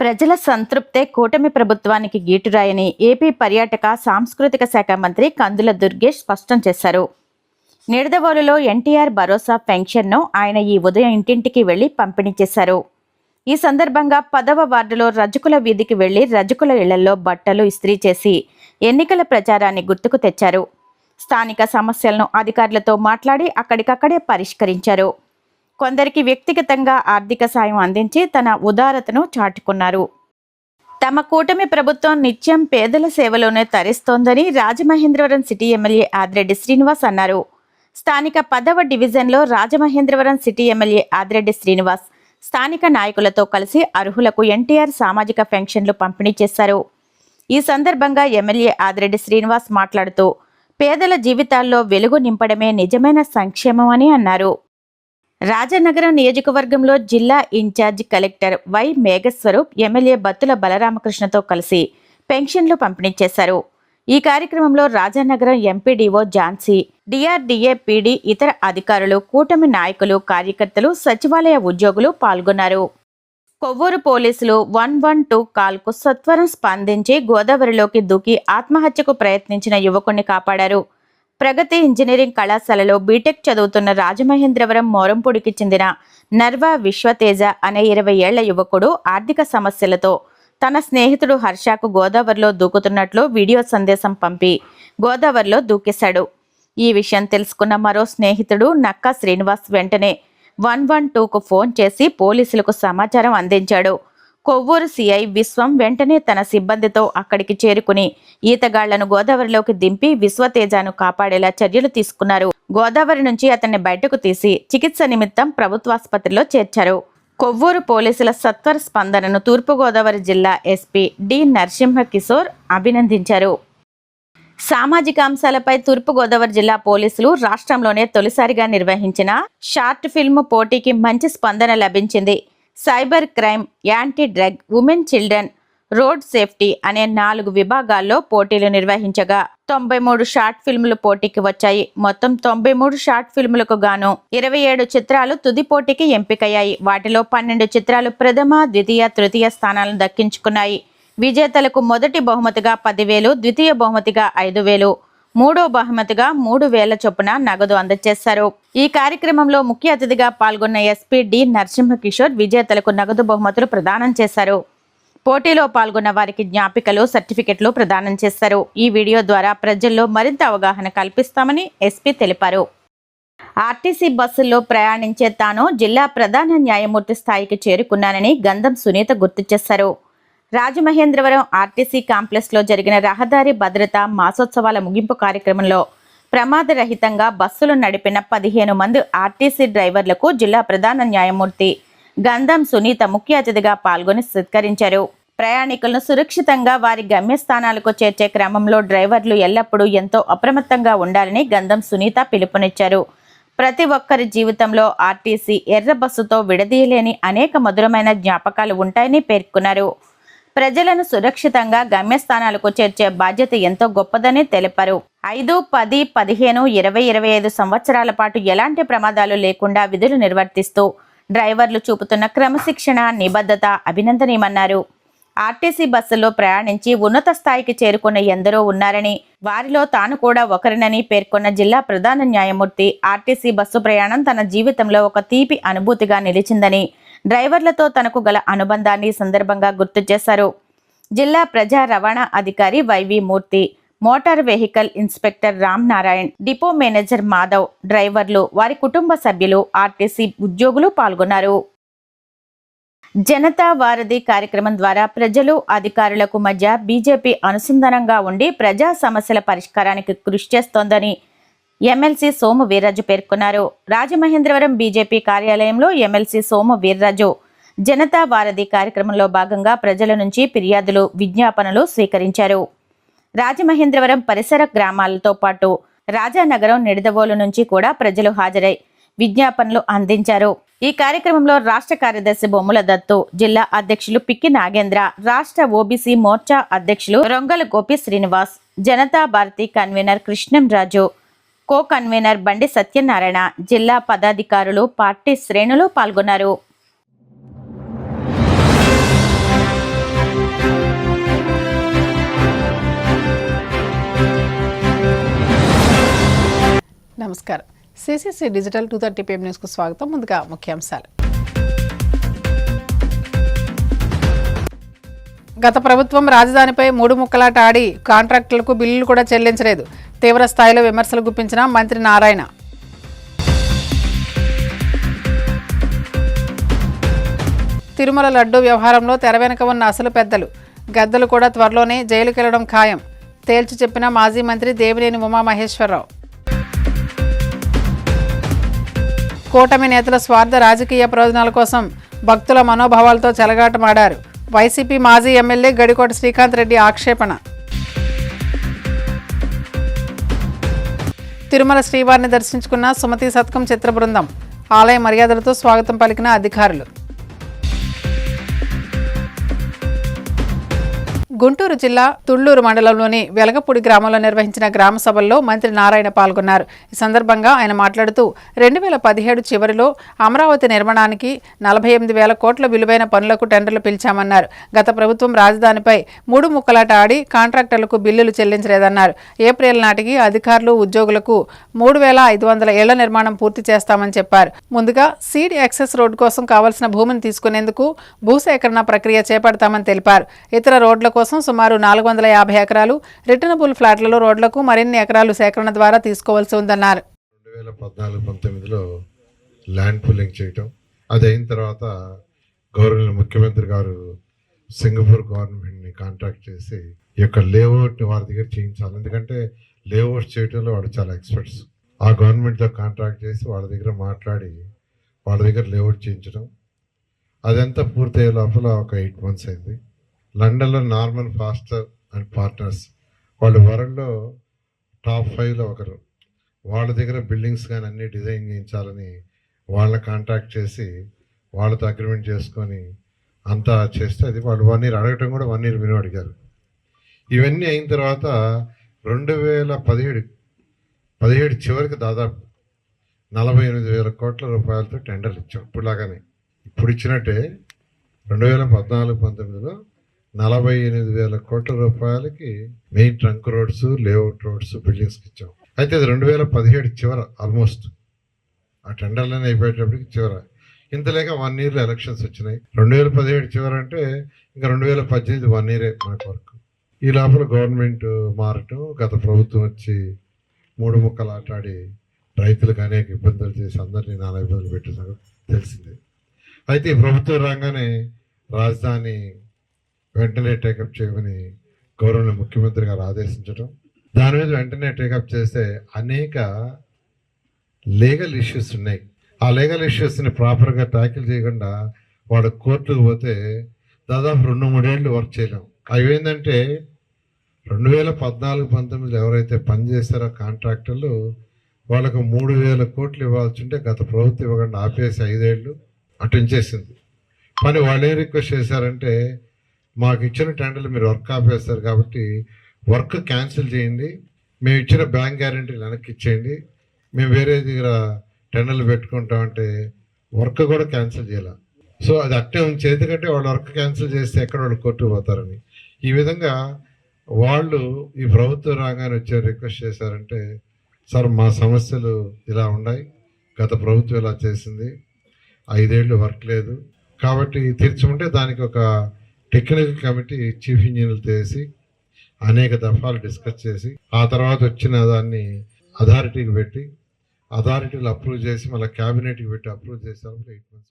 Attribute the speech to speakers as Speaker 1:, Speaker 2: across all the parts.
Speaker 1: ప్రజల సంతృప్తే కూటమి ప్రభుత్వానికి గీటురాయని ఏపీ పర్యాటక సాంస్కృతిక శాఖ మంత్రి కందుల దుర్గేష్ స్పష్టం చేశారు. నిడదవోలులో ఎన్టీఆర్ భరోసా పెన్షన్ను ఆయన ఈ ఉదయం ఇంటింటికి వెళ్లి పంపిణీ చేశారు. ఈ సందర్భంగా 10వ వార్డులో రజకుల వీధికి వెళ్లి రజకుల ఇళ్లలో బట్టలు ఇస్త్రీ చేసి ఎన్నికల ప్రచారాన్ని గుర్తుకు తెచ్చారు. స్థానిక సమస్యలను అధికారులతో మాట్లాడి అక్కడికక్కడే పరిష్కరించారు. కొందరికి వ్యక్తిగతంగా ఆర్థిక సాయం అందించి తన ఉదారతను చాటుకున్నారు. తమ కూటమి ప్రభుత్వం నిత్యం పేదల సేవలోనే తరిస్తోందని రాజమహేంద్రవరం సిటీ ఎమ్మెల్యే ఆదిరెడ్డి శ్రీనివాస్ అన్నారు. స్థానిక 10వ డివిజన్లో రాజమహేంద్రవరం సిటీ ఎమ్మెల్యే ఆదిరెడ్డి శ్రీనివాస్ స్థానిక నాయకులతో కలిసి అర్హులకు ఎన్టీఆర్ సామాజిక పెన్షన్లు పంపిణీ చేశారు. ఈ సందర్భంగా ఎమ్మెల్యే ఆదిరెడ్డి శ్రీనివాస్ మాట్లాడుతూ పేదల జీవితాల్లో వెలుగు నింపడమే నిజమైన సంక్షేమం అని అన్నారు. రాజనగరం నియోజకవర్గంలో జిల్లా incharge collector Y Meghaswaroop MLA Battula బలరామకృష్ణతో కలిసి పెన్షన్లు పంపిణీ చేశారు. ఈ కార్యక్రమంలో Rajanagaram MPDO Jhansi, DRDA PD, ఇతర అధికారులు, కూటమి నాయకులు, కార్యకర్తలు, సచివాలయ ఉద్యోగులు పాల్గొన్నారు. కొవ్వూరు పోలీసులు 112 కాల్కు సత్వరం స్పందించి గోదావరిలోకి దూకి ఆత్మహత్యకు ప్రయత్నించిన యువకుణ్ణి కాపాడారు. ప్రగతి ఇంజనీరింగ్ కళాశాలలో బీటెక్ చదువుతున్న రాజమహేంద్రవరం మోరంపూడికి చెందిన నర్వా విశ్వతేజ అనే 20 ఏళ్ల యువకుడు ఆర్థిక సమస్యలతో తన స్నేహితుడు హర్షకు గోదావరిలో దూకుతున్నట్లు వీడియో సందేశం పంపి గోదావరిలో దూకేశాడు. ఈ విషయం తెలుసుకున్న మరో స్నేహితుడు నక్కా శ్రీనివాస్ వెంటనే 112కు ఫోన్ చేసి పోలీసులకు సమాచారం అందించాడు. కొవ్వూరు సిఐ విశ్వం వెంటనే తన సిబ్బందితో అక్కడికి చేరుకుని ఈతగాళ్లను గోదావరిలోకి దింపి విశ్వతేజను కాపాడేలా చర్యలు తీసుకున్నారు. గోదావరి నుంచి అతన్ని బయటకు తీసి చికిత్స నిమిత్తం ప్రభుత్వాసుపత్రిలో చేర్చారు. కొవ్వూరు పోలీసుల సత్వర స్పందనను తూర్పుగోదావరి జిల్లా ఎస్పీ డి నరసింహ కిషోర్ అభినందించారు. సామాజిక అంశాలపై తూర్పుగోదావరి జిల్లా పోలీసులు రాష్ట్రంలోనే తొలిసారిగా నిర్వహించిన షార్ట్ ఫిల్మ్ పోటీకి మంచి స్పందన లభించింది. Cyber crime, anti drug, women children, road safety అనే 4 విభాగాల్లో పోటీలు నిర్వహించగా 93 షార్ట్ ఫిల్ములు పోటీకి వచ్చాయి. మొత్తం 93 షార్ట్ ఫిల్ములకు గాను 27 చిత్రాలు తుది పోటీకి ఎంపికయ్యాయి. వాటిలో 12 చిత్రాలు ప్రథమ, ద్వితీయ, తృతీయ స్థానాలను దక్కించుకున్నాయి. విజేతలకు మొదటి బహుమతిగా 10,000, ద్వితీయ బహుమతిగా 5,000, మూడో బహుమతిగా 3,000 చొప్పున నగదు అందజేశారు. ఈ కార్యక్రమంలో ముఖ్య అతిథిగా పాల్గొన్న ఎస్పీ డి నరసింహ కిషోర్ విజేతలకు నగదు బహుమతులు ప్రదానం చేశారు. పోటీలో పాల్గొన్న వారికి జ్ఞాపికలు, సర్టిఫికెట్లు ప్రదానం చేశారు. ఈ వీడియో ద్వారా ప్రజల్లో మరింత అవగాహన కల్పిస్తామని ఎస్పీ తెలిపారు. ఆర్టీసీ బస్సుల్లో ప్రయాణించే తాను జిల్లా ప్రధాన న్యాయమూర్తి స్థాయికి చేరుకున్నానని గంధం సునీత గుర్తు చేశారు. రాజమహేంద్రవరం ఆర్టీసీ కాంప్లెక్స్లో జరిగిన రహదారి భద్రత మాసోత్సవాల ముగింపు కార్యక్రమంలో ప్రమాదరహితంగా బస్సులు నడిపిన 15 మంది ఆర్టీసీ డ్రైవర్లకు జిల్లా ప్రధాన న్యాయమూర్తి గంధం సునీత ముఖ్య అతిథిగా పాల్గొని సత్కరించారు. ప్రయాణికులను సురక్షితంగా వారి గమ్యస్థానాలకు చేర్చే క్రమంలో డ్రైవర్లు ఎల్లప్పుడూ ఎంతో అప్రమత్తంగా ఉండాలని గంధం సునీత పిలుపునిచ్చారు. ప్రతి ఒక్కరి జీవితంలో ఆర్టీసీ ఎర్ర బస్సుతో విడదీయలేని అనేక మధురమైన జ్ఞాపకాలు ఉంటాయని పేర్కొన్నారు. ప్రజలను సురక్షితంగా గమ్యస్థానాలకు చేర్చే బాధ్యత ఎంతో గొప్పదని తెలిపారు. 5, 10, 15, 20, 25 సంవత్సరాల పాటు ఎలాంటి ప్రమాదాలు లేకుండా విధులు నిర్వర్తిస్తూ డ్రైవర్లు చూపుతున్న క్రమశిక్షణ, నిబద్ధత అభినందనీయమన్నారు. ఆర్టీసీ బస్సుల్లో ప్రయాణించి ఉన్నత స్థాయికి చేరుకున్న ఎందరో ఉన్నారని, వారిలో తాను కూడా ఒకరినని పేర్కొన్న జిల్లా ప్రధాన న్యాయమూర్తి ఆర్టీసీ బస్సు ప్రయాణం తన జీవితంలో ఒక తీపి అనుభూతిగా నిలిచిందని, డ్రైవర్లతో తనకు గల అనుబంధాన్ని సందర్భంగా గుర్తు చేశారు. జిల్లా ప్రజా రవాణా అధికారి YV Murthy, motor vehicle inspector Ram Narayan, depot manager Madhav, డ్రైవర్లు, వారి కుటుంబ సభ్యులు, ఆర్టీసీ ఉద్యోగులు పాల్గొన్నారు. జనతా వారధి కార్యక్రమం ద్వారా ప్రజలు, అధికారులకు మధ్య బీజేపీ అనుసంధానంగా ఉండి ప్రజా సమస్యల పరిష్కారానికి కృషి చేస్తోందని ఎమ్మెల్సీ సోము వీర్రాజు పేర్కొన్నారు. రాజమహేంద్రవరం బీజేపీ కార్యాలయంలో ఎమ్మెల్సీ సోము వీర్రాజు జనతా వారధి కార్యక్రమంలో భాగంగా ప్రజల నుంచి ఫిర్యాదులు, విజ్ఞాపనలు స్వీకరించారు. రాజమహేంద్రవరం పరిసర గ్రామాలతో పాటు రాజానగరం, నిడదవోలు నుంచి కూడా ప్రజలు హాజరై విజ్ఞాపనలు అందించారు. ఈ కార్యక్రమంలో రాష్ట్ర కార్యదర్శి బొమ్ముల దత్తు, జిల్లా అధ్యక్షులు పిక్కి నాగేంద్ర, రాష్ట్ర ఓబీసీ మోర్చా అధ్యక్షులు Rongala Gopi Srinivas, Janata Bharati convener Krishnam Raju, co convener బండి సత్యనారాయణ, జిల్లా పదాధికారులు, పార్టీ శ్రేణులు పాల్గొన్నారు.
Speaker 2: నమస్కారం. సిసిసి డిజిటల్ 230 PM న్యూస్కు స్వాగతం. ముందుగా ముఖ్యాంశాలు. గత ప్రభుత్వం రాజధానిపై 3 ముక్కలాట ఆడి కాంట్రాక్టులకు బిల్లులు కూడా చెల్లించలేదు. తీవ్ర స్థాయిలో విమర్శలు గుప్పించిన మంత్రి నారాయణ. తిరుమల లడ్డూ వ్యవహారంలో తెర వెనుక ఉన్న అసలు పెద్దలు, గద్దలు కూడా త్వరలోనే జైలుకెళ్లడం ఖాయం తేల్చి చెప్పిన మాజీ మంత్రి దేవినేని ఉమామహేశ్వరరావు. కూటమి నేతల స్వార్థ రాజకీయ ప్రయోజనాల కోసం భక్తుల మనోభావాలతో చెలగాటమాడారు. వైసీపీ మాజీ ఎమ్మెల్యే గడికోట శ్రీకాంత్ రెడ్డి ఆక్షేపణ. తిరుమల శ్రీవారిని దర్శించుకున్న సుమతి శతకం చిత్ర బృందం. ఆలయ మర్యాదలతో స్వాగతం పలికిన అధికారులు. గుంటూరు జిల్లా తుళ్లూరు మండలంలోని వెలగపూడి గ్రామంలో నిర్వహించిన గ్రామ సభల్లో మంత్రి నారాయణ పాల్గొన్నారు. ఈ సందర్భంగా ఆయన మాట్లాడుతూ 2017 చివరిలో అమరావతి నిర్మాణానికి 48,000 కోట్ల విలువైన పనులకు టెండర్లు పిలిచామన్నారు. గత ప్రభుత్వం రాజధానిపై 3 ముక్కలాట ఆడి కాంట్రాక్టర్లకు బిల్లులు చెల్లించలేదన్నారు. ఏప్రిల్ నాటికి అధికారులు, ఉద్యోగులకు 3,500 ఇళ్ల నిర్మాణం పూర్తి చేస్తామని చెప్పారు. ముందుగా సీడ్ యాక్సెస్ రోడ్డు కోసం కావాల్సిన భూమిని తీసుకునేందుకు భూసేకరణ ప్రక్రియ చేపడతామని తెలిపారు. ఇతర రోడ్ల కోసం సుమారు 450 ఎకరాలు, రిటర్నబుల్ ఫ్లాట్లలో రోడ్లకు మరిన్ని ఎకరాలు సేకరణ ద్వారా తీసుకోవాల్సి ఉందన్నారు.
Speaker 3: 2014-19లో ల్యాండ్ పూలింగ్ చేయటం, అది అయిన తర్వాత గవర్నర్ ముఖ్యమంత్రి గారు సింగపూర్ గవర్నమెంట్ని కాంటాక్ట్ చేసి ఈ యొక్క లేఅవుట్ వారి దగ్గర చేయించాలి. ఎందుకంటే లేఅవుట్ చేయడంలో వాళ్ళు చాలా ఎక్స్పర్ట్స్. ఆ గవర్నమెంట్తో కాంట్రాక్ట్ చేసి వాళ్ళ దగ్గర మాట్లాడి వాళ్ళ దగ్గర లేఅవుట్ చేయించడం, అదంతా పూర్తయ్యే లోపల ఒక 8 months అయింది. లండన్లో నార్మన్ ఫాస్టర్ అండ్ పార్ట్నర్స్, వాళ్ళు వరల్డ్లో టాప్ 5లో ఒకరు. వాళ్ళ దగ్గర బిల్డింగ్స్ కానీ అన్నీ డిజైన్ చేయించాలని వాళ్ళని కాంటాక్ట్ చేసి వాళ్ళతో అగ్రిమెంట్ చేసుకొని అంతా చేస్తే అది వాళ్ళు 1 year అడగటం కూడా 1 year మినిమం అడిగారు. ఇవన్నీ అయిన తర్వాత 2017 చివరికి దాదాపు 48,000 కోట్ల రూపాయలతో టెండర్లు ఇచ్చాం. ఇప్పుడులాగానే ఇప్పుడు ఇచ్చినట్టే 2014-19లో 48,000 కోట్ల రూపాయలకి main trunk roads, layout roads, బిల్డింగ్స్కి ఇచ్చాం. అయితే అది 2017 చివర ఆల్మోస్ట్ ఆ టెండర్లనే అయిపోయేటప్పటికి చివర. ఇంతలేక 1 yearలో ఎలక్షన్స్ వచ్చినాయి. 2017 చివర అంటే ఇంకా 2018 1 year మనకు వరకు. ఈ లోపల గవర్నమెంట్ మారటం, గత ప్రభుత్వం వచ్చి 3 ముక్కలు ఆటాడి రైతులకు అనేక ఇబ్బందులు చేసి అందరినీ నానా ఇబ్బందులు పెట్టిన తెలిసిందే. అయితే ఈ ప్రభుత్వం రాగానే రాజధాని వెంటనే టేకప్ చేయమని గౌరవ ముఖ్యమంత్రి గారు ఆదేశించడం, దాని మీద వెంటనే టేకప్ చేస్తే అనేక లీగల్ ఇష్యూస్ ఉన్నాయి. ఆ లీగల్ ఇష్యూస్ని ప్రాపర్గా ట్యాకిల్ చేయకుండా వాడు కోర్టుకు పోతే దాదాపు 2-3 ఏళ్ళు వర్క్ చేయలేం. అవి ఏంటంటే 2014-19 ఎవరైతే పనిచేస్తారో కాంట్రాక్టర్లు వాళ్ళకు 3,000 కోట్లు ఇవ్వాల్సి ఉంటే గత ప్రభుత్వం ఇవ్వకుండా ఆపేసి 5 ఏళ్ళు అటు ఉంచేసింది. కానీ వాళ్ళు ఏం రిక్వెస్ట్ చేశారంటే, మాకు ఇచ్చిన టెండర్లు మీరు వర్క్ ఆపేస్తారు కాబట్టి వర్క్ క్యాన్సిల్ చేయండి, మేము ఇచ్చిన బ్యాంక్ గ్యారెంటీలు వెనక్కి ఇచ్చేయండి, మేము వేరే దగ్గర టెండర్లు పెట్టుకుంటామంటే వర్క్ కూడా క్యాన్సిల్ చేయాల. సో అది అట్టే ఉంచి, ఎందుకంటే వాళ్ళు వర్క్ క్యాన్సిల్ చేస్తే ఎక్కడ వాళ్ళు కోర్టుకు పోతారని. ఈ విధంగా వాళ్ళు ఈ ప్రభుత్వం రాగానే వచ్చే రిక్వెస్ట్ చేశారంటే, సార్ మా సమస్యలు ఇలా ఉన్నాయి, గత ప్రభుత్వం ఇలా చేసింది, 5 ఏళ్ళు వర్క్ లేదు కాబట్టి తీర్చుకుంటే దానికి ఒక టెక్నికల్ కమిటీ చీఫ్ ఇంజనీర్లు చేసి అనేక దఫాలు డిస్కస్ చేసి ఆ తర్వాత వచ్చిన దాన్ని అథారిటీకి పెట్టి అథారిటీలు అప్రూవ్ చేసి మళ్ళీ క్యాబినెట్కి పెట్టి అప్రూవ్ చేసాము. 8 months.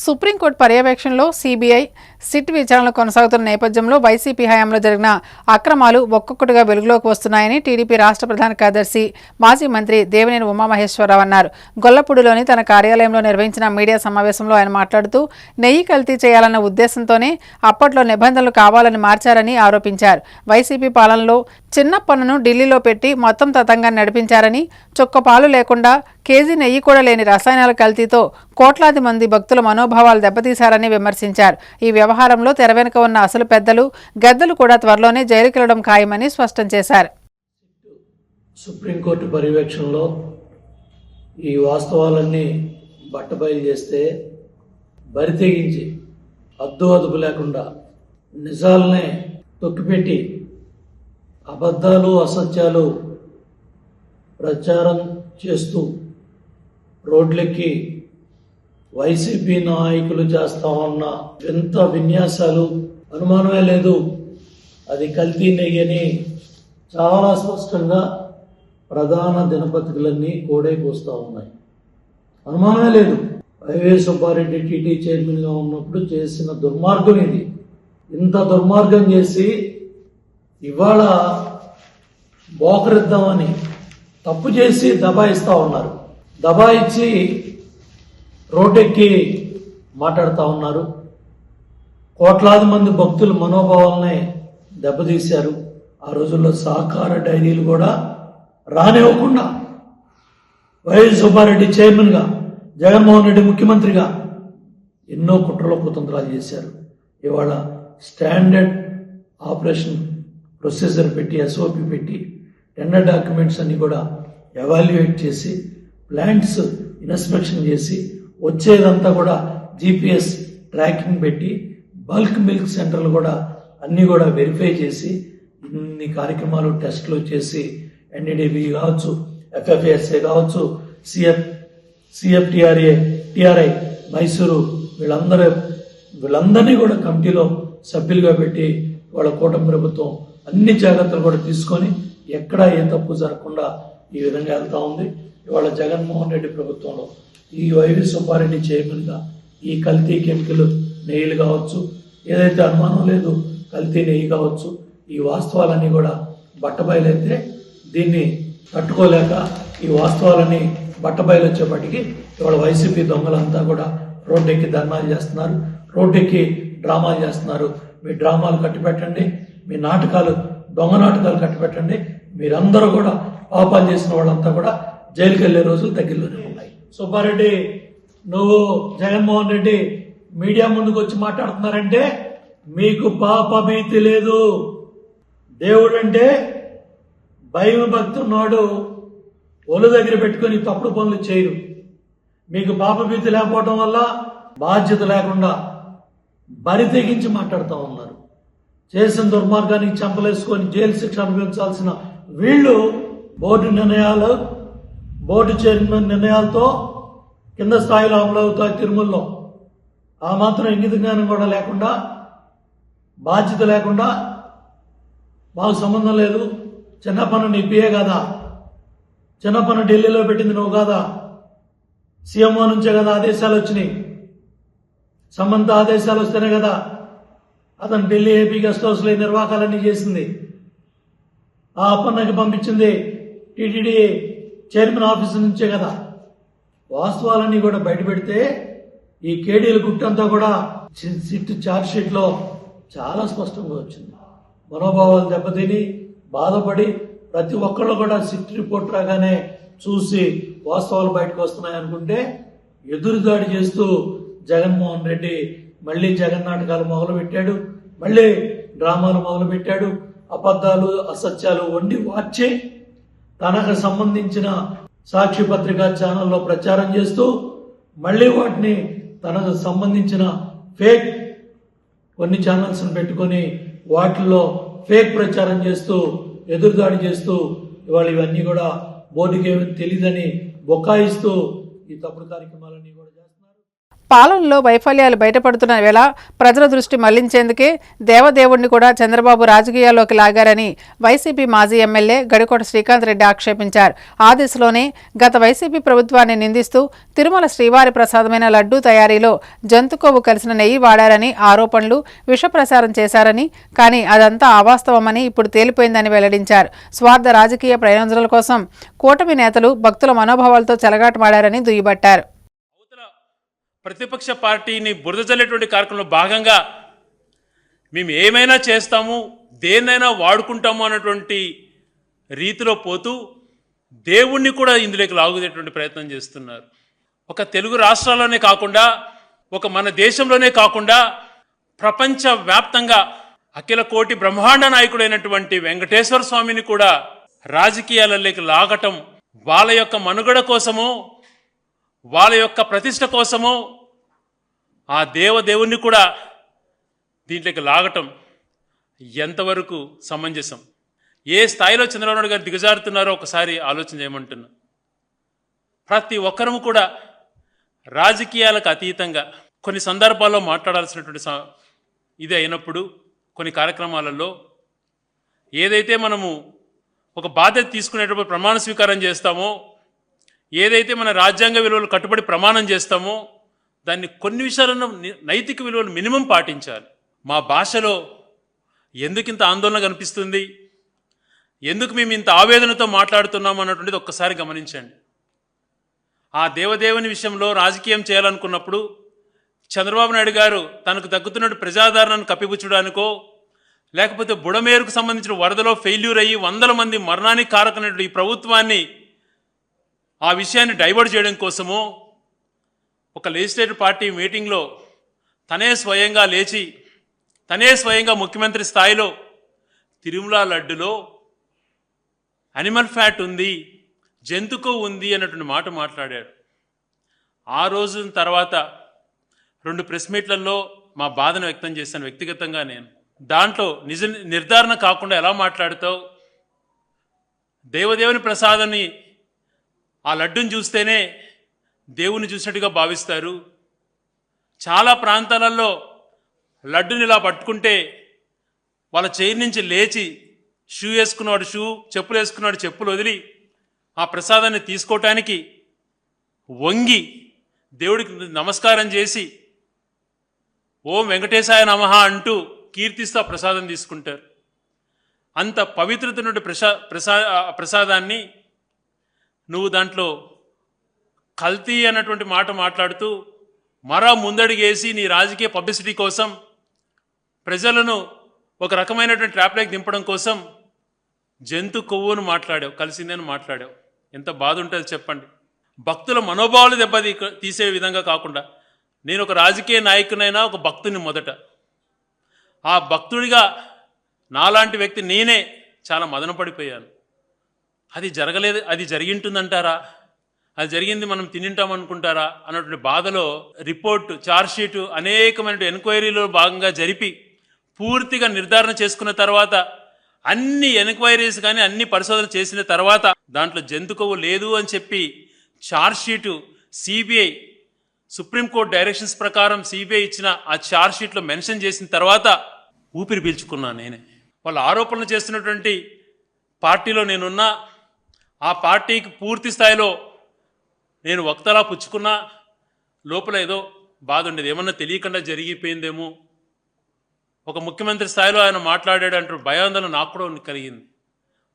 Speaker 2: సుప్రీంకోర్టు పర్యవేక్షణలో సిబిఐ, సిట్ విచారణ కొనసాగుతున్న నేపథ్యంలో వైసీపీ హయాంలో జరిగిన అక్రమాలు ఒక్కొక్కటిగా వెలుగులోకి వస్తున్నాయని టీడీపీ రాష్ట్ర ప్రధాన కార్యదర్శి, మాజీ మంత్రి దేవినేని ఉమామహేశ్వరరావు అన్నారు. గొల్లపూడిలోని తన కార్యాలయంలో నిర్వహించిన మీడియా సమావేశంలో ఆయన మాట్లాడుతూ, నెయ్యి కల్తీ చేయాలన్న ఉద్దేశంతోనే అప్పట్లో నిబంధనలు కావాలని మార్చారని ఆరోపించారు. వైసీపీ పాలనలో చిన్న పన్నును ఢిల్లీలో పెట్టి మొత్తం తతంగాన్ని నడిపించారని, చుక్క పాలు లేకుండా కేజీ నెయ్యి కూడా లేని రసాయనాల కల్తీతో కోట్లాది మంది భక్తుల మనోభావాలు దెబ్బతీశారని విమర్శించారు. ఈ వ్యవహారంలో తెర వెనుక ఉన్న అసలు పెద్దలు, గద్దలు కూడా త్వరలోనే జైలుకెళ్లడం ఖాయమని స్పష్టం చేశారు.
Speaker 4: సుప్రీంకోర్టు పర్యవేక్షణలో ఈ వాస్తవాలన్నీ బట్టబయలు చేస్తే బరితెగించి అద్దు అదుపు లేకుండా నిజాలనే తొక్కిపెట్టి అబద్ధాలు, అసత్యాలు ప్రచారం చేస్తూ రోడ్లెక్కి వైసీపీ నాయకులు చేస్తా ఉన్న వింత విన్యాసాలు అనుమానమే లేదు, అది కల్తీ నెయ్యని చాలా స్పష్టంగా ప్రధాన దినపత్రికలన్నీ కోడైపోస్తూ ఉన్నాయి. అనుమానమే లేదు. వైవే సుబ్బారెడ్డి టీటీ చైర్మన్గా ఉన్నప్పుడు చేసిన దుర్మార్గం ఇది. ఇంత దుర్మార్గం చేసి ఇవాళ బోకరిద్దామని తప్పు చేసి దబాయిస్తూ ఉన్నారు. దబాయిచ్చి రోడ్డెక్కి మాట్లాడుతూ ఉన్నారు. కోట్లాది మంది భక్తుల మనోభావాలనే దెబ్బతీశారు. ఆ రోజుల్లో సహకార డైరీలు కూడా రానివ్వకుండా వైఎస్ సుబ్బారెడ్డి చైర్మన్గా, జగన్మోహన్ రెడ్డి ముఖ్యమంత్రిగా ఎన్నో కుట్రలు కుతంత్రాలు చేశారు. ఇవాళ స్టాండర్డ్ ఆపరేషన్ ప్రొసీజర్ పెట్టి, ఎస్ఓపి పెట్టి, టెండర్ డాక్యుమెంట్స్ అన్ని కూడా ఎవాల్యుయేట్ చేసి, ప్లాంట్స్ ఇన్స్పెక్షన్ చేసి, వచ్చేదంతా కూడా జీపీఎస్ ట్రాకింగ్ పెట్టి, బల్క్ మిల్క్ సెంటర్లు కూడా అన్నీ కూడా వెరిఫై చేసి, ఇన్ని కార్యక్రమాలు టెస్టులు చేసి, ఎన్డీడీబీ కావచ్చు, ఎఫ్ఎఫ్ఎస్ఏ కావచ్చు, టిఆర్ఐ మైసూరు, వీళ్ళందరినీ కూడా కమిటీలో సభ్యులుగా పెట్టి వాళ్ళ కూటమి ప్రభుత్వం అన్ని జాగ్రత్తలు కూడా తీసుకొని ఎక్కడా ఏ తప్పు జరగకుండా ఈ విధంగా వెళ్తా ఉంది. ఇవాళ జగన్మోహన్ రెడ్డి ప్రభుత్వంలో ఈ వైవి సుబ్బారెడ్డి చైర్మన్గా ఈ కల్తీ కెమికల్ నెయ్యిలు కావచ్చు, ఏదైతే అనుమానం లేదు కల్తీ నెయ్యి కావచ్చు, ఈ వాస్తవాలన్నీ కూడా బట్టబయలైతే దీన్ని తట్టుకోలేక ఈ వాస్తవాలన్నీ బట్టబయలు వచ్చేప్పటికీ ఇవాళ వైసీపీ దొంగలంతా కూడా రోడ్డెక్కి ధర్నాలు చేస్తున్నారు, రోడ్డెక్కి డ్రామాలు చేస్తున్నారు. మీ డ్రామాలు కట్టిపెట్టండి, మీ నాటకాలు, దొంగ నాటకాలు కట్టిపెట్టండి. మీరందరూ కూడా పాపాలు చేసిన వాళ్ళంతా కూడా జైలుకి వెళ్ళే రోజులు దగ్గరలోనే ఉన్నాయి. సుబ్బారెడ్డి, నువ్వు జగన్మోహన్ రెడ్డి మీడియా ముందుకు వచ్చి మాట్లాడుతున్నారంటే మీకు పాప భీతి లేదు. దేవుడు అంటే భయం భక్తి ఉన్నాడు, ఒళ్ళు దగ్గర పెట్టుకొని తప్పుడు పనులు చేయరు. మీకు పాప భీతి లేకపోవడం వల్ల బాధ్యత లేకుండా బరి తెగించి మాట్లాడుతూ ఉన్నారు. చేసిన దుర్మార్గానికి చంపలేసుకొని జైలు శిక్ష అనుభవించాల్సిన వీళ్ళు బోర్డు చైర్మన్ నిర్ణయాలతో కింద స్థాయిలో అమలు అవుతాయి తిరుమలలో. ఆ మాత్రం ఇంగిత జ్ఞానం కూడా లేకుండా, బాధ్యత లేకుండా, మాకు సంబంధం లేదు, చిన్నపన్న నీ పిఏ కదా, చిన్నపన్న ఢిల్లీలో పెట్టింది నువ్వు కాదా, సీఎంఓ నుంచే కదా ఆదేశాలు వచ్చినాయి, సంబంధ ఆదేశాలు వస్తేనే కదా అతను ఢిల్లీ ఏపీ గెస్ట్ హౌస్లో నిర్వాహకాలన్నీ చేసింది. ఆ అప్పన్నకి పంపించింది టీటీడీ చైర్మన్ ఆఫీస్ నుంచే కదా. వాస్తవాలన్నీ కూడా బయటపెడితే ఈ కేడీల గుట్టంతా కూడా సిట్ ఛార్జ్ షీట్లో చాలా స్పష్టంగా వచ్చింది. మనోభావాలు దెబ్బతిని బాధపడి ప్రతి ఒక్కళ్ళు కూడా సిట్ రిపోర్ట్ రాగానే చూసి వాస్తవాలు బయటకు వస్తున్నాయి అనుకుంటే ఎదురుదాడి చేస్తూ జగన్మోహన్ రెడ్డి మళ్ళీ జగన్ నాటకాలు మొదలుపెట్టాడు, మళ్ళీ డ్రామాలు మొదలుపెట్టాడు. అబద్ధాలు, అసత్యాలు వండి వార్చి తనకు సంబంధించిన సాక్షి పత్రికా ఛానల్లో ప్రచారం చేస్తూ మళ్ళీ వాటిని తనకు సంబంధించిన ఫేక్ కొన్ని ఛానల్స్ని పెట్టుకొని వాటిల్లో ఫేక్ ప్రచారం చేస్తూ ఎదురుదాడి చేస్తూ ఇవాళ ఇవన్నీ కూడా బోర్డుకి ఏమీ తెలియదని బొకాయిస్తూ ఈ తప్పుడు కార్యక్రమాలన్నీ కూడా చేస్తున్నారు.
Speaker 2: పాలనలో వైఫల్యాలు బయటపడుతున్న వేళ ప్రజల దృష్టి మళ్లించేందుకే దేవదేవుడిని కూడా చంద్రబాబు రాజకీయాల్లోకి లాగారని వైసీపీ మాజీ ఎమ్మెల్యే గడికోట శ్రీకాంత్ రెడ్డి ఆక్షేపించారు. ఆ దిశలోనే గత వైసీపీ ప్రభుత్వాన్ని నిందిస్తూ తిరుమల శ్రీవారి ప్రసాదమైన లడ్డూ తయారీలో జంతుకొవ్వు కలిసిన నెయ్యి వాడారని ఆరోపణలు, విషప్రసారం చేశారని, కానీ అదంతా అవాస్తవమని ఇప్పుడు తేలిపోయిందని వెల్లడించారు. స్వార్థ రాజకీయ ప్రయోజనాల కోసం కూటమి నేతలు భక్తుల మనోభావాలతో చెలగాటమాడారని దుయ్యబట్టారు.
Speaker 5: ప్రతిపక్ష పార్టీని బురద జల్లేటువంటి కార్యక్రమంలో భాగంగా మేము ఏమైనా చేస్తాము, దేన్నైనా వాడుకుంటాము అన్నటువంటి రీతిలో పోతూ దేవుణ్ణి కూడా ఇందులోకి లాగుదేటువంటి ప్రయత్నం చేస్తున్నారు. ఒక తెలుగు రాష్ట్రాల్లోనే కాకుండా, ఒక మన దేశంలోనే కాకుండా ప్రపంచ వ్యాప్తంగా అఖిల కోటి బ్రహ్మాండ నాయకుడైనటువంటి వెంకటేశ్వర స్వామిని కూడా రాజకీయాలలోకి లాగటం, వాళ్ళ యొక్క మనుగడ కోసమో వాళ్ళ యొక్క ప్రతిష్ట కోసమో ఆ దేవుణ్ణి కూడా దీంట్లోకి లాగటం ఎంతవరకు సమంజసం? ఏ స్థాయిలో చంద్రబాబు నాయుడు గారు దిగజారుతున్నారో ఒకసారి ఆలోచన చేయమంటున్నా. ప్రతి ఒక్కరము కూడా రాజకీయాలకు అతీతంగా కొన్ని సందర్భాల్లో మాట్లాడాల్సినటువంటి ఇది అయినప్పుడు కొన్ని కార్యక్రమాలలో ఏదైతే మనము ఒక బాధ్యత తీసుకునేటప్పుడు ప్రమాణ స్వీకారం చేస్తామో, ఏదైతే మన రాజ్యాంగ విలువలు కట్టుబడి ప్రమాణం చేస్తామో దాన్ని కొన్ని విషయాలను నైతిక విలువలు మినిమం పాటించాలి. మా భాషలో ఎందుకు ఇంత ఆందోళన కనిపిస్తుంది, ఎందుకు మేము ఇంత ఆవేదనతో మాట్లాడుతున్నాం అన్నటువంటిది ఒక్కసారి గమనించండి. ఆ దేవదేవుని విషయంలో రాజకీయం చేయాలనుకున్నప్పుడు చంద్రబాబు నాయుడు గారు తనకు తగ్గుతున్నట్టు ప్రజాదరణను కప్పిపుచ్చడానికో, లేకపోతే బుడమేరుకు సంబంధించిన వరదలో ఫెయిల్యూర్ అయ్యి 100 మంది మరణానికి కారకమైనటువంటి ఈ ప్రభుత్వాన్ని ఆ విషయాన్ని డైవర్ట్ చేయడం కోసమో ఒక లెజిస్లేటివ్ పార్టీ మీటింగ్లో తనే స్వయంగా లేచి తనే స్వయంగా ముఖ్యమంత్రి స్థాయిలో తిరుమల లడ్డులో అనిమల్ ఫ్యాట్ ఉంది, జంతుకు ఉంది అన్నటువంటి మాట మాట్లాడాడు. ఆ రోజు తర్వాత 2 ప్రెస్ మీట్లలో మా బాధను వ్యక్తం చేశాను వ్యక్తిగతంగా. నేను దాంట్లో నిర్ధారణ కాకుండా ఎలా మాట్లాడుతావు, దేవదేవుని ప్రసాదాన్ని ఆ లడ్డుని చూస్తేనే దేవుని చూసినట్టుగా భావిస్తారు. చాలా ప్రాంతాలలో లడ్డుని ఇలా పట్టుకుంటే వాళ్ళ చైర్ నుంచి లేచి షూ వేసుకున్నవాడు షూ, చెప్పులు వేసుకున్నవాడు చెప్పులు వదిలి ఆ ప్రసాదాన్ని తీసుకోవటానికి వంగి దేవుడికి నమస్కారం చేసి ఓం వెంకటేశాయ నమః అంటూ కీర్తిస్తూ ఆ ప్రసాదం తీసుకుంటారు. అంత పవిత్రత నుండి ప్రసాదాన్ని నువ్వు దాంట్లో కల్తీ అన్నటువంటి మాట మాట్లాడుతూ మరో ముందడిగేసి నీ రాజకీయ పబ్లిసిటీ కోసం ప్రజలను ఒక రకమైనటువంటి ట్రాప్లోకి దింపడం కోసం జంతు కొవ్వును మాట్లాడావు, కలిసిందని మాట్లాడావు. ఎంత బాధ ఉంటుంది చెప్పండి. భక్తుల మనోభావాలు తీసే విధంగా కాకుండా, నేను ఒక రాజకీయ నాయకునైనా ఒక భక్తుని మొదట, ఆ భక్తుడిగా నాలాంటి వ్యక్తి నేనే చాలా మదనపడిపోయాను. అది జరగలేదు, అది జరిగింటుందంటారా, అది జరిగింది మనం తినింటామనుకుంటారా అన్నటువంటి బాధలో రిపోర్టు, ఛార్జ్షీటు అనేకమైన ఎంక్వైరీలో భాగంగా జరిపి పూర్తిగా నిర్ధారణ చేసుకున్న తర్వాత, అన్ని ఎంక్వైరీస్ కానీ అన్ని పరిశోధన చేసిన తర్వాత దాంట్లో జంతు కొవ్వు లేదు అని చెప్పి ఛార్జ్షీటు సిబిఐ సుప్రీంకోర్టు డైరెక్షన్స్ ప్రకారం సిబిఐ ఇచ్చిన ఆ ఛార్జ్షీట్లో మెన్షన్ చేసిన తర్వాత ఊపిరి పీల్చుకున్నాను నేనే. వాళ్ళు ఆరోపణలు చేస్తున్నటువంటి పార్టీలో నేనున్నా, ఆ పార్టీకి పూర్తి స్థాయిలో నేను వక్తలా పుచ్చుకున్నా, లోపల ఏదో బాధ ఉండేది, ఏమన్నా తెలియకుండా జరిగిపోయిందేమో, ఒక ముఖ్యమంత్రి స్థాయిలో ఆయన మాట్లాడాడు అంటూ భయాందోళన నాకు కూడా కలిగింది.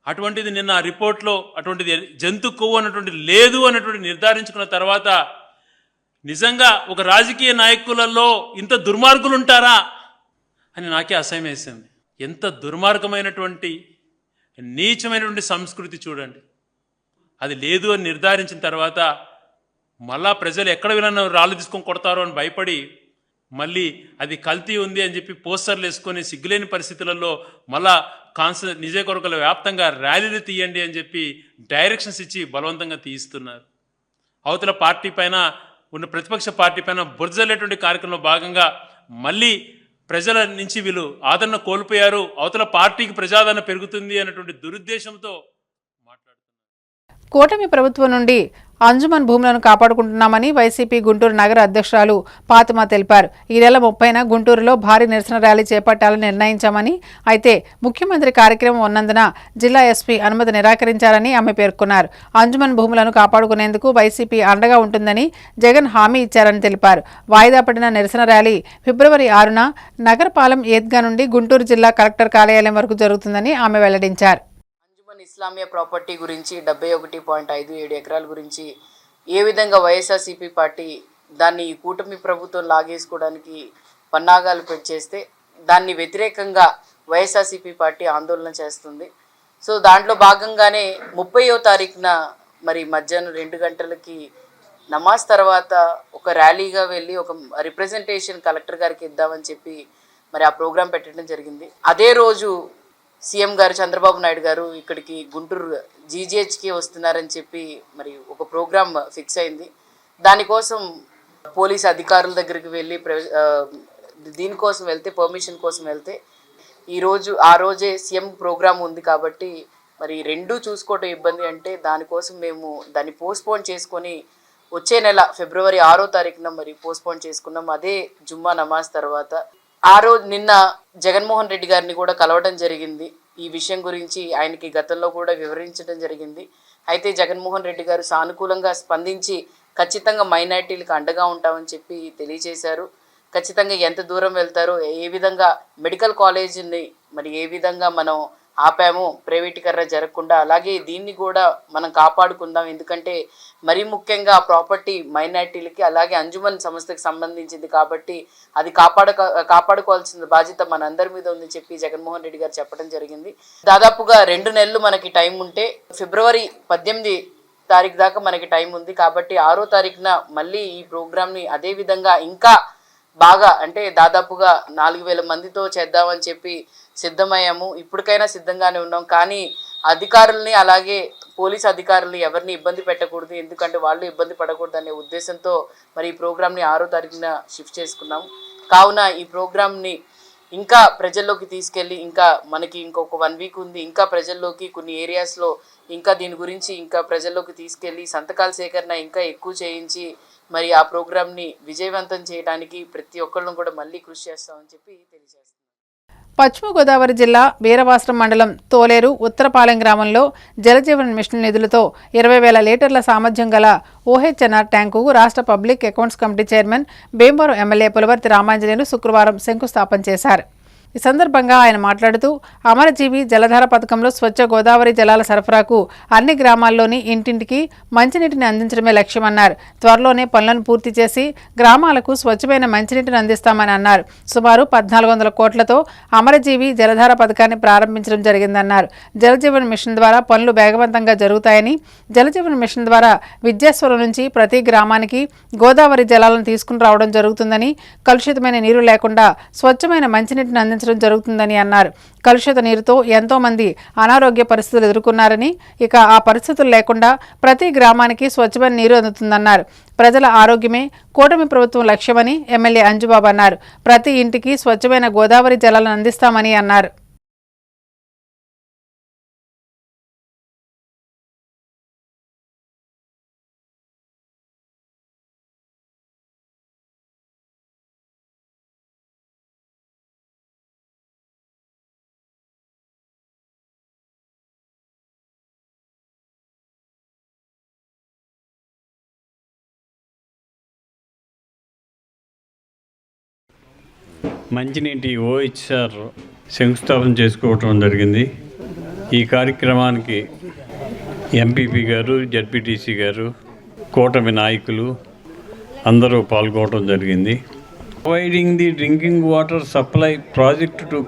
Speaker 5: అటువంటిది నిన్న ఆ రిపోర్ట్లో అటువంటిది జంతు కొవ్వు అన్నటువంటి లేదు అన్నటువంటి నిర్ధారించుకున్న తర్వాత నిజంగా ఒక రాజకీయ నాయకులలో ఇంత దుర్మార్గులు ఉంటారా అని నాకే అసహ్యం వేసింది. ఎంత దుర్మార్గమైనటువంటి నీచమైనటువంటి సంస్కృతి చూడండి. అది లేదు అని నిర్ధారించిన తర్వాత మళ్ళా ప్రజలు ఎక్కడ వినన్నా రాళ్ళు తీసుకొని కొడతారో అని భయపడి మళ్ళీ అది కల్తీ ఉంది అని చెప్పి పోస్టర్లు వేసుకొని సిగ్గులేని పరిస్థితులలో మళ్ళా నిజకొరకల వ్యాప్తంగా ర్యాలీలు తీయండి అని చెప్పి డైరెక్షన్స్ ఇచ్చి బలవంతంగా తీయిస్తున్నారు. అవతల పార్టీ పైన ఉన్న ప్రతిపక్ష పార్టీ పైన బురజల్లేటువంటి కార్యక్రమంలో భాగంగా మళ్ళీ ప్రజల నుంచి వీళ్ళు ఆదరణ కోల్పోయారు, అవతల పార్టీకి ప్రజాదరణ పెరుగుతుంది అన్నటువంటి దురుద్దేశంతో మాట్లాడుతున్నారు.
Speaker 2: కూటమి ప్రభుత్వం నుండి అంజుమన్ భూములను కాపాడుకుంటున్నామని వైసీపీ గుంటూరు నగర అధ్యక్షురాలు ఫాతిమా తెలిపారు. ఈ నెల 30న గుంటూరులో భారీ నిరసన ర్యాలీ చేపట్టాలని నిర్ణయించామని, అయితే ముఖ్యమంత్రి కార్యక్రమం ఉన్నందున జిల్లా ఎస్పీ అనుమతి నిరాకరించారని ఆమె పేర్కొన్నారు. అంజుమన్ భూములను కాపాడుకునేందుకు వైసీపీ అండగా ఉంటుందని జగన్ హామీ ఇచ్చారని తెలిపారు. వాయిదా పడిన నిరసన ర్యాలీ ఫిబ్రవరి 6న నగరపాలెం ఈద్గా నుండి గుంటూరు జిల్లా కలెక్టర్ కార్యాలయం వరకు జరుగుతుందని ఆమె వెల్లడించారు.
Speaker 6: ఇస్లామియా ప్రాపర్టీ గురించి 71.57 ఎకరాల గురించి ఏ విధంగా వైఎస్ఆర్సీపీ పార్టీ దాన్ని కూటమి ప్రభుత్వం లాగేసుకోవడానికి పన్నాగాలు చేస్తే దాన్ని వ్యతిరేకంగా వైఎస్ఆర్సీపీ పార్టీ ఆందోళన చేస్తుంది. సో దాంట్లో భాగంగానే 30వ తారీఖున మరి మధ్యాహ్నం 2 గంటలకి నమాజ్ తర్వాత ఒక ర్యాలీగా వెళ్ళి ఒక రిప్రజెంటేషన్ కలెక్టర్ గారికి ఇద్దామని చెప్పి మరి ఆ ప్రోగ్రాం పెట్టడం జరిగింది. అదే రోజు సీఎం గారు చంద్రబాబు నాయుడు గారు ఇక్కడికి గుంటూరు జీజీహెచ్కి వస్తున్నారని చెప్పి మరి ఒక ప్రోగ్రామ్ ఫిక్స్ అయింది. దానికోసం పోలీస్ అధికారుల దగ్గరికి వెళ్ళి దీనికోసం వెళ్తే, పర్మిషన్ కోసం వెళ్తే ఆ రోజే సీఎం ప్రోగ్రామ్ ఉంది కాబట్టి మరి రెండూ చూసుకోవటం ఇబ్బంది అంటే దానికోసం మేము దాన్ని పోస్ట్పోన్ చేసుకొని వచ్చే నెల ఫిబ్రవరి 6వ తారీఖున మరి పోస్ట్పోన్ చేసుకున్నాం. అదే జుమ్మా నమాజ్ తర్వాత ఆ రోజు నిన్న జగన్మోహన్ రెడ్డి గారిని కూడా కలవడం జరిగింది. ఈ విషయం గురించి ఆయనకి గతంలో కూడా వివరించడం జరిగింది. అయితే జగన్మోహన్ రెడ్డి గారు సానుకూలంగా స్పందించి ఖచ్చితంగా మైనారిటీలకు అండగా ఉంటామని చెప్పి తెలియజేశారు. ఖచ్చితంగా ఎంత దూరం వెళ్తారో, ఏ విధంగా మెడికల్ కాలేజీని మరి ఏ విధంగా మనం ఆపాము ప్రైవేటీకరణ జరగకుండా, అలాగే దీన్ని కూడా మనం కాపాడుకుందాం. ఎందుకంటే మరీ ముఖ్యంగా ఆ ప్రాపర్టీ మైనారిటీలకి అలాగే అంజుమన్ సంస్థకి సంబంధించింది కాబట్టి అది కాపాడుకోవాల్సిన బాధ్యత మనందరి మీద ఉందని చెప్పి జగన్మోహన్ రెడ్డి గారు చెప్పడం జరిగింది. దాదాపుగా 2 నెలలు మనకి టైం ఉంటే ఫిబ్రవరి 18 తారీఖు దాకా మనకి టైం ఉంది. కాబట్టి 6వ తారీఖున మళ్ళీ ఈ ప్రోగ్రామ్ని అదే విధంగా ఇంకా బాగా అంటే దాదాపుగా 4000 మందితో చేద్దామని చెప్పి సిద్ధమయ్యాము. ఇప్పటికైనా సిద్ధంగానే ఉన్నాం. కానీ అధికారుల్ని అలాగే పోలీస్ అధికారుల్ని ఎవరిని ఇబ్బంది పెట్టకూడదు, ఎందుకంటే వాళ్ళు ఇబ్బంది పడకూడదు అనే ఉద్దేశంతో మరి ఈ ప్రోగ్రామ్ని 6వ తారీఖున షిఫ్ట్ చేసుకున్నాం. కావున ఈ ప్రోగ్రామ్ని ఇంకా ప్రజల్లోకి తీసుకెళ్ళి ఇంకా మనకి ఇంకొక 1 వీక్ ఉంది. ఇంకా ప్రజల్లోకి కొన్ని ఏరియాస్లో ఇంకా దీని గురించి ఇంకా ప్రజల్లోకి తీసుకెళ్ళి సంతకాల సేకరణ ఇంకా ఎక్కువ చేయించి మరి ఆ ప్రోగ్రామ్ని విజయవంతం చేయడానికి ప్రతి ఒక్కళ్ళను కూడా మళ్ళీ కృషి చేస్తామని చెప్పి తెలియజేస్తాం.
Speaker 2: పశ్చిమ గోదావరి జిల్లా వీరవాసరం మండలం తోలేరు ఉత్తరపాలెం గ్రామంలో జలజీవన్ మిషన్ నిధులతో 20,000 లీటర్ల సామర్థ్యం గల ఓహెచ్ఎన్ఆర్ ట్యాంకుకు రాష్ట్ర public accounts committee chairman Bhimavaram MLA Pulavarthi Ramanjaneyulu శుక్రవారం శంకుస్థాపన చేశారు. ఈ సందర్భంగా ఆయన మాట్లాడుతూ అమరజీవి జలధార పథకంలో స్వచ్ఛ గోదావరి జలాల సరఫరాకు అన్ని గ్రామాల్లోని ఇంటింటికి మంచినీటిని అందించడమే లక్ష్యమన్నారు. త్వరలోనే పనులను పూర్తి చేసి గ్రామాలకు స్వచ్ఛమైన మంచినీటిని అందిస్తామని అన్నారు. సుమారు 1400 కోట్లతో అమరజీవి జలధార పథకాన్ని ప్రారంభించడం జరిగిందన్నారు. జలజీవన్ మిషన్ ద్వారా పనులు వేగవంతంగా జరుగుతాయని, జలజీవన్ మిషన్ ద్వారా విద్యాస్వరం నుంచి ప్రతి గ్రామానికి గోదావరి జలాలను తీసుకుని రావడం జరుగుతుందని, కలుషితమైన నీరు లేకుండా స్వచ్ఛమైన మంచినీటిని అందించడం జరుగుతుందని అన్నారు. కలుషిత నీరుతో ఎంతో మంది అనారోగ్య పరిస్థితులు ఎదుర్కొన్నారని, ఇక ఆ పరిస్థితులు లేకుండా ప్రతి గ్రామానికి స్వచ్ఛమైన నీరు అందుతుందన్నారు. ప్రజల ఆరోగ్యమే కూటమి ప్రభుత్వం లక్ష్యమని ఎమ్మెల్యే అంజుబాబు అన్నారు. ప్రతి ఇంటికి స్వచ్ఛమైన గోదావరి జలాలను అందిస్తామని అన్నారు.
Speaker 7: మంచినీటి ఓహెచ్ఆర్ శంకుస్థాపన చేసుకోవటం జరిగింది. ఈ కార్యక్రమానికి ఎంపీపీ గారు, జడ్పీటీసీ గారు, కూటమి నాయకులు అందరూ పాల్గొనడం జరిగింది. Providing the drinking water supply project to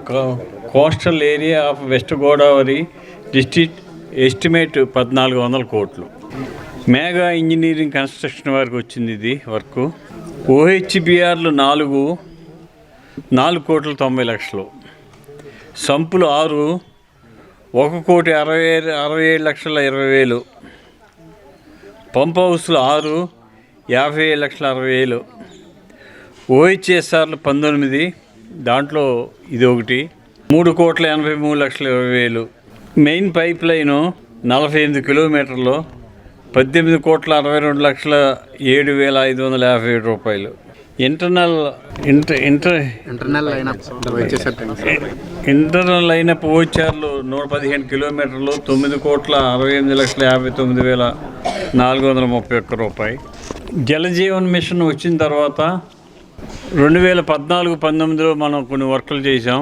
Speaker 7: coastal area of west Godavari district estimate 1400 కోట్లు. మేఘా ఇంజనీరింగ్ కన్స్ట్రక్షన్ వారికి వచ్చింది ఇది వర్క్. ఓహెచ్బిఆర్లు 4 కోట్ల 90 లక్షలు, సంపులు 6 1,67,20,000, పంప్ హౌస్లు 6 57,60,000, ఓహెచ్ఎస్ఆర్లు 19, దాంట్లో ఇది ఒకటి 3,83,20,000, మెయిన్ పైప్ లైను 48 కిలోమీటర్లు 18,62,07,550 రూపాయలు. ఇంటర్నల్ లైనప్ ఓహెచ్ఆర్లు 115 కిలోమీటర్లు 9,68,59,431 రూపాయలు. జలజీవన్ మిషన్ వచ్చిన తర్వాత 2014-19లో మనం కొన్ని వర్కులు చేసాం.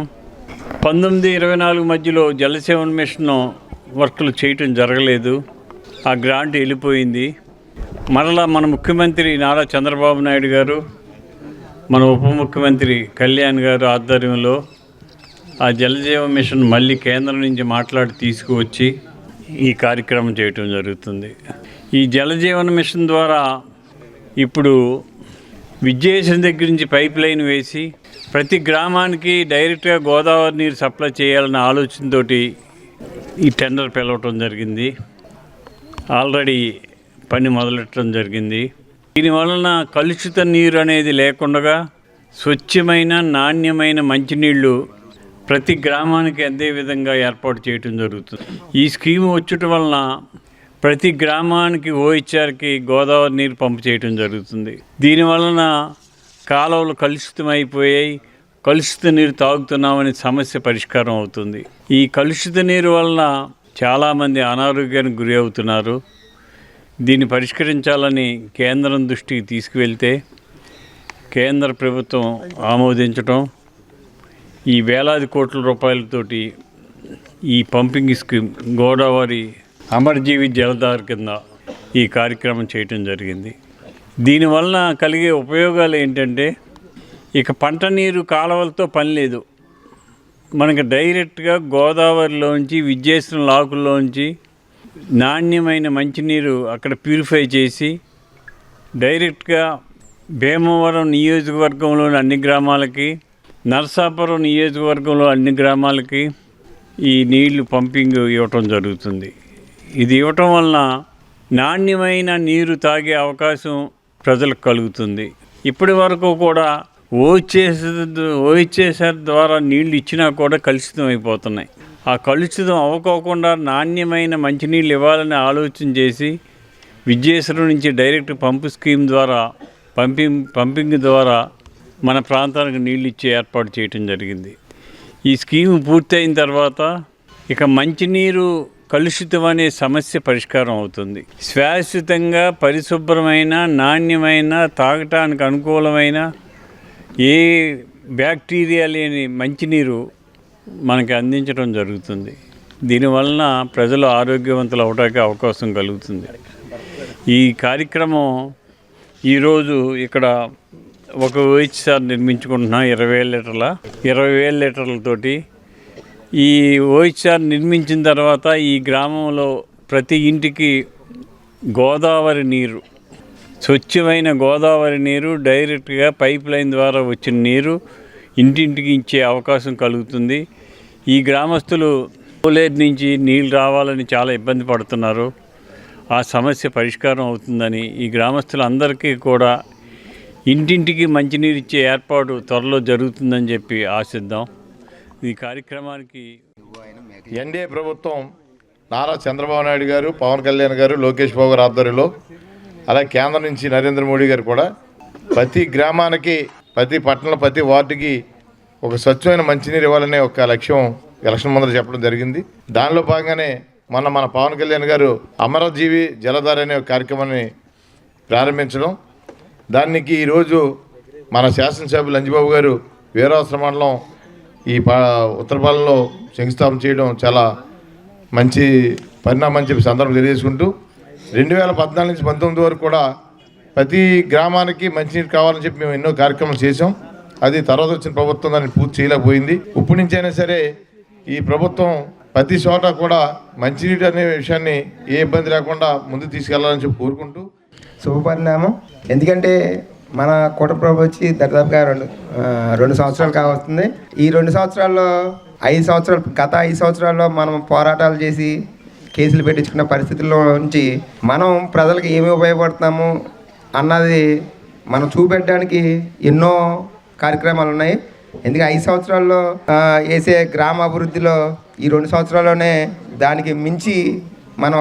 Speaker 7: 19-24 మధ్యలో జలజీవన్ మిషన్ వర్కులు చేయటం జరగలేదు. ఆ గ్రాంట్ వెళ్ళిపోయింది. మరలా మన ముఖ్యమంత్రి నారా చంద్రబాబు నాయుడు గారు, మన ఉప ముఖ్యమంత్రి కళ్యాణ్ గారు ఆధ్వర్యంలో ఆ జలజీవన్ మిషన్ మళ్ళీ కేంద్రం నుంచి మాట్లాడి తీసుకువచ్చి ఈ కార్యక్రమం చేయటం జరుగుతుంది. ఈ జలజీవన్ మిషన్ ద్వారా ఇప్పుడు విద్యాసం దగ్గర నుంచి పైప్ లైన్ వేసి ప్రతి గ్రామానికి డైరెక్ట్గా గోదావరి నీరు సప్లై చేయాలన్న ఆలోచనతోటి ఈ టెండర్ పిలవటం జరిగింది. ఆల్రెడీ పని మొదలెట్టడం జరిగింది. దీనివలన కలుషిత నీరు అనేది లేకుండా స్వచ్ఛమైన నాణ్యమైన మంచినీళ్ళు ప్రతి గ్రామానికి అదే విధంగా ఏర్పాటు చేయటం జరుగుతుంది. ఈ స్కీమ్ వచ్చటం వలన ప్రతి గ్రామానికి ఓహెచ్ఆర్కి గోదావరి నీరు పంపు చేయటం జరుగుతుంది. దీనివలన కాలువలు కలుషితమైపోయాయి, కలుషిత నీరు తాగుతున్నామనే సమస్య పరిష్కారం అవుతుంది. ఈ కలుషిత నీరు వలన చాలామంది అనారోగ్యానికి గురి అవుతున్నారు. దీన్ని పరిష్కరించాలని కేంద్రం దృష్టికి తీసుకువెళ్తే కేంద్ర ప్రభుత్వం ఆమోదించటం, ఈ వేలాది కోట్ల రూపాయలతోటి ఈ పంపింగ్ స్కీమ్ గోదావరి అమరజీవి జలధార కింద ఈ కార్యక్రమం చేయటం జరిగింది. దీనివలన కలిగే ఉపయోగాలు ఏంటంటే, ఇక పంట నీరు కాలువలతో పని లేదు. మనకి డైరెక్ట్గా గోదావరిలోంచి విద్యేశ్వరం లాకుల్లోంచి నాణ్యమైన మంచినీరు అక్కడ ప్యూరిఫై చేసి డైరెక్ట్గా భీమవరం నియోజకవర్గంలోని అన్ని గ్రామాలకి, నరసాపురం నియోజకవర్గంలో అన్ని గ్రామాలకి ఈ నీళ్లు పంపింగ్ ఇవ్వటం జరుగుతుంది. ఇది ఇవ్వటం వలన నాణ్యమైన నీరు తాగే అవకాశం ప్రజలకు కలుగుతుంది. ఇప్పటి వరకు కూడా ఓహెచ్ఆర్ ద్వారా నీళ్లు ఇచ్చినా కూడా కలుషితం అయిపోతున్నాయి. ఆ కలుషితం అవ్వకోకుండా నాణ్యమైన మంచినీళ్ళు ఇవ్వాలని ఆలోచన చేసి విద్యేశ్వరం నుంచి డైరెక్ట్ పంపు స్కీమ్ ద్వారా పంపింగ్ ద్వారా మన ప్రాంతానికి నీళ్ళు ఇచ్చే ఏర్పాటు చేయటం జరిగింది. ఈ స్కీమ్ పూర్తయిన తర్వాత ఇక మంచినీరు కలుషితం అనే సమస్య పరిష్కారం అవుతుంది. శాశ్వతంగా పరిశుభ్రమైన, నాణ్యమైన, తాగటానికి అనుకూలమైన, ఏ బ్యాక్టీరియా లేని మంచినీరు మనకి అందించడం జరుగుతుంది. దీనివలన ప్రజలు ఆరోగ్యవంతులు అవడానికి అవకాశం కలుగుతుంది. ఈ కార్యక్రమం ఈరోజు ఇక్కడ ఒక ఓహెచ్ఆర్ నిర్మించుకుంటున్నాం 20,000 లీటర్లతోటి. ఈ ఓహెచ్ఆర్ నిర్మించిన తర్వాత ఈ గ్రామంలో ప్రతి ఇంటికి గోదావరి నీరు, స్వచ్ఛమైన గోదావరి నీరు డైరెక్ట్గా పైప్ లైన్ ద్వారా వచ్చిన నీరు ఇంటింటికి ఇచ్చే అవకాశం కలుగుతుంది. ఈ గ్రామస్తులు కోలేరు నుంచి నీళ్ళు రావాలని చాలా ఇబ్బంది పడుతున్నారు. ఆ సమస్య పరిష్కారం అవుతుందని ఈ గ్రామస్తులందరికీ కూడా ఇంటింటికి మంచినీరు ఇచ్చే ఏర్పాటు త్వరలో జరుగుతుందని చెప్పి ఆశిద్దాం. ఈ కార్యక్రమానికి
Speaker 8: ఎన్డీఏ ప్రభుత్వం నారా చంద్రబాబు నాయుడు గారు, పవన్ కళ్యాణ్ గారు, లోకేష్ బాబు గారు ఆధ్వర్యంలో, అలాగే కేంద్రం నుంచి నరేంద్ర మోడీ గారు కూడా ప్రతి గ్రామానికి, ప్రతి పట్టణంలో, ప్రతి వార్డుకి ఒక స్వచ్ఛమైన మంచినీరు ఇవ్వాలనే ఒక లక్ష్యం ఎలక్షన్ ముందర చెప్పడం జరిగింది. దానిలో భాగంగానే మన పవన్ కళ్యాణ్ గారు అమరజీవి జలధార అనే ఒక కార్యక్రమాన్ని ప్రారంభించడం, దానికి ఈరోజు మన శాసనసభ్యులు అంజిబాబు గారు వీరావసర మండలం ఈ ఉత్తరపాలెంలో శంకుస్థాపన చేయడం చాలా మంచి పరిణామం చెప్పి సందర్భం తెలియజేసుకుంటూ 2014 నుంచి 2019 వరకు కూడా ప్రతి గ్రామానికి మంచినీరు కావాలని చెప్పి మేము ఎన్నో కార్యక్రమాలు చేసాం. అది తర్వాత వచ్చిన ప్రభుత్వం దాన్ని పూర్తి చేయలేకపోయింది. ఇప్పటి నుంచి అయినా సరే ఈ ప్రభుత్వం ప్రతి చోట కూడా మంచినీరు అనే విషయాన్ని ఏ ఇబ్బంది లేకుండా ముందుకు తీసుకెళ్లాలని చెప్పి కోరుకుంటూ
Speaker 9: శుభపరిణామం. ఎందుకంటే మన కూటమి ప్రభుత్వం వచ్చి దాదాపుగా రెండు సంవత్సరాలు కావస్తుంది. ఈ 2 సంవత్సరాల్లో 5 సంవత్సరాలు, గత 5 సంవత్సరాల్లో మనం పోరాటాలు చేసి కేసులు పెట్టించుకున్న పరిస్థితుల్లో నుంచి మనం ప్రజలకు ఏమి ఉపయోగపడుతున్నాము అన్నది మనం చూపెట్టడానికి ఎన్నో కార్యక్రమాలు ఉన్నాయి. ఎందుకంటే 5 సంవత్సరాల్లో వేసే గ్రామ అభివృద్ధిలో ఈ 2 సంవత్సరాల్లోనే దానికి మించి మనం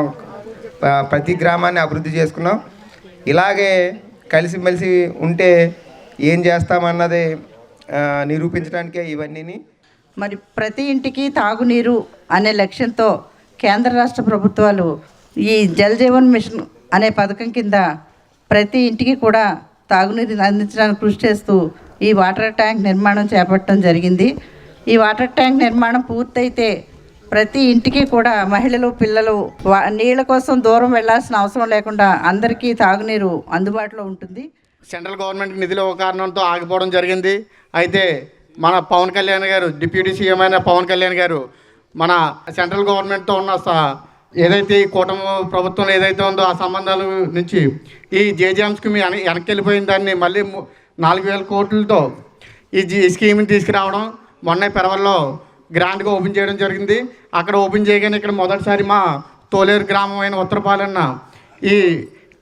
Speaker 9: ప్రతి గ్రామాన్ని అభివృద్ధి చేసుకున్నాం. ఇలాగే కలిసిమెలిసి ఉంటే ఏం చేస్తామన్నది నిరూపించడానికే ఇవన్నీ.
Speaker 10: మరి ప్రతి ఇంటికి తాగునీరు అనే లక్ష్యంతో కేంద్ర రాష్ట్ర ప్రభుత్వాలు ఈ జల్ జీవన్ మిషన్ అనే పథకం కింద ప్రతి ఇంటికి కూడా తాగునీరు అందించడానికి కృషి చేస్తూ ఈ వాటర్ ట్యాంక్ నిర్మాణం చేపట్టడం జరిగింది. ఈ వాటర్ ట్యాంక్ నిర్మాణం పూర్తయితే ప్రతి ఇంటికి కూడా మహిళలు, పిల్లలు నీళ్ళ కోసం దూరం వెళ్లాల్సిన అవసరం లేకుండా అందరికీ తాగునీరు అందుబాటులో ఉంటుంది.
Speaker 11: సెంట్రల్ గవర్నమెంట్ నిధుల ఒక కారణంతో ఆగిపోవడం జరిగింది. అయితే మన పవన్ కళ్యాణ్ గారు, డిప్యూటీ సీఎం అయిన పవన్ కళ్యాణ్ గారు మన సెంట్రల్ గవర్నమెంట్తో ఉన్న ఏదైతే ఈ కూటమి ప్రభుత్వంలో ఏదైతే ఉందో ఆ సంబంధాల నుంచి ఈ జేజేఎం స్కీమ్ వెనక్కి వెళ్ళిపోయిన దాన్ని మళ్ళీ 4,000 కోట్లతో ఈ స్కీమ్ని తీసుకురావడం, మొన్న పెరవల్లో గ్రాండ్గా ఓపెన్ చేయడం జరిగింది. అక్కడ ఓపెన్ చేయగానే ఇక్కడ మొదటిసారి మా తోలేరు గ్రామం అయిన ఉత్తరపాలెన్న ఈ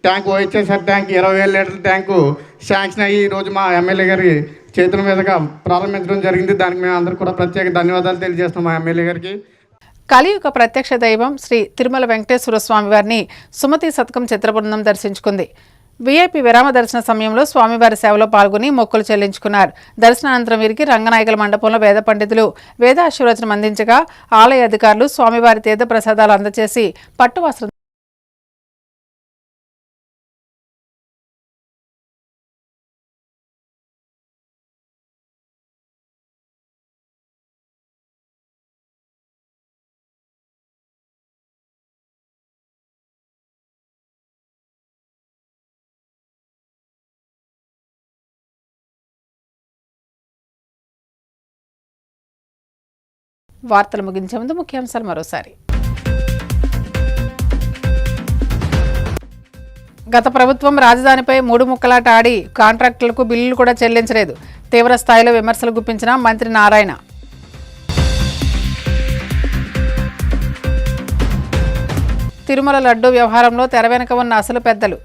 Speaker 11: ట్యాంకు వైఎస్ఆర్ ట్యాంక్ 20,000 లీటర్ల ట్యాంకు శాంక్షన్ అయ్యి ఈరోజు మా ఎమ్మెల్యే గారి చేతుల మీదుగా ప్రారంభించడం జరిగింది. దానికి మేము అందరూ కూడా ప్రత్యేక ధన్యవాదాలు తెలియజేస్తున్నాం మా ఎమ్మెల్యే గారికి.
Speaker 2: కలియుగ ప్రత్యక్ష దైవం శ్రీ తిరుమల వెంకటేశ్వర స్వామి వారిని సుమతి శతకం చిత్రబృందం దర్శించుకుంది. వీఐపీ విరామ దర్శన సమయంలో స్వామివారి సేవలో పాల్గొని మొక్కులు చెల్లించుకున్నారు. దర్శనానంతరం వీరికి రంగనాయకుల మండపంలో వేద పండితులు వేదాశీర్వచనం అందించగా ఆలయ అధికారులు స్వామివారి తీర్థ ప్రసాదాలు అందజేసి పట్టు వస్త్రం వార్తలు ముగించే ముందు ముఖ్యాంశాలు మరోసారి. గత ప్రభుత్వం రాజధానిపై 3 ముక్కలాట ఆడి కాంట్రాక్టులకు బిల్లులు కూడా చెల్లించలేదు. తీవ్ర స్థాయిలో విమర్శలు గుప్పించిన మంత్రి నారాయణ. తిరుమల లడ్డూ వ్యవహారంలో తెర వెనుక ఉన్న అసలు పెద్దలు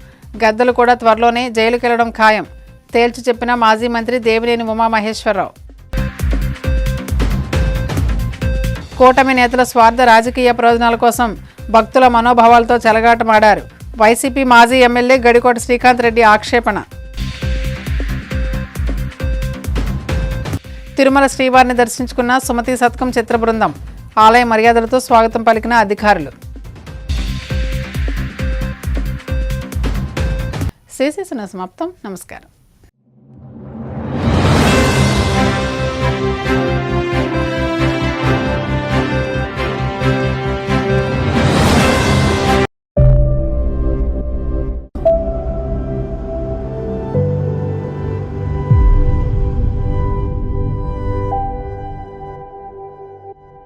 Speaker 2: గద్దలు కూడా త్వరలోనే జైలుకెళ్లడం ఖాయం తేల్చి చెప్పిన మాజీ మంత్రి దేవినేని ఉమామహేశ్వరరావు. కూటమి నేతల స్వార్థ రాజకీయ ప్రయోజనాల కోసం భక్తుల మనోభావాలతో చెలగాటమాడారు. వైసీపీ మాజీ ఎమ్మెల్యే గడికోట శ్రీకాంత్ రెడ్డి ఆక్షేపణ. తిరుమల శ్రీవారిని దర్శించుకున్న సుమతి శతకం చిత్ర బృందం. ఆలయ మర్యాదలతో స్వాగతం పలికిన అధికారులు. సమాప్తం. నమస్కారం.